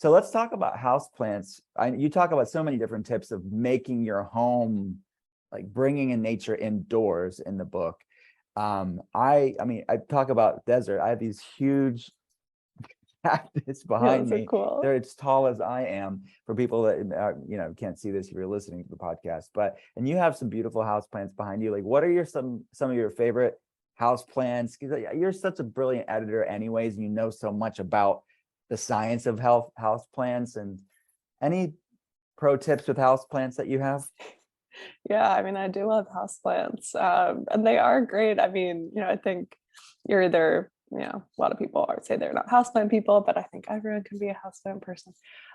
So let's talk about houseplants. You talk about so many different tips of making your home, like bringing in nature indoors in the book. I mean, I talk about desert. I have these huge cactus behind me. Cool. They're as tall as I am. For people that can't see this if you're listening to the podcast, and you have some beautiful houseplants behind you. Like, what are some of your favorite houseplants? Because you're such a brilliant editor, anyways, and you know so much about the science of houseplants. And any pro tips with houseplants that you have? Yeah, I mean, I do love houseplants, and they are great. I mean, I think you're either, a lot of people say they're not houseplant people, but I think everyone can be a houseplant person.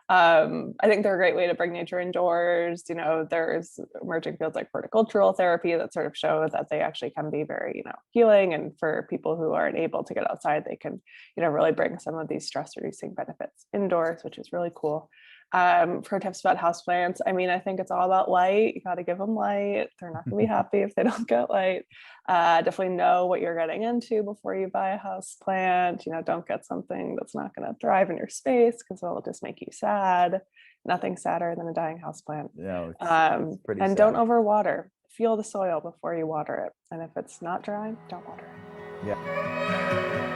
I think they're a great way to bring nature indoors. There's emerging fields like horticultural therapy that sort of show that they actually can be very, healing. And for people who aren't able to get outside, they can, really bring some of these stress reducing benefits indoors, which is really cool. Pro tips about houseplants. I mean, I think it's all about light. You got to give them light. They're not going to be happy if they don't get light. Definitely know what you're getting into before you buy a houseplant. Don't get something that's not going to thrive in your space because it'll just make you sad. Nothing sadder than a dying houseplant. No, it's pretty and sad. Don't overwater. Feel the soil before you water it. And if it's not dry, don't water it. Yeah.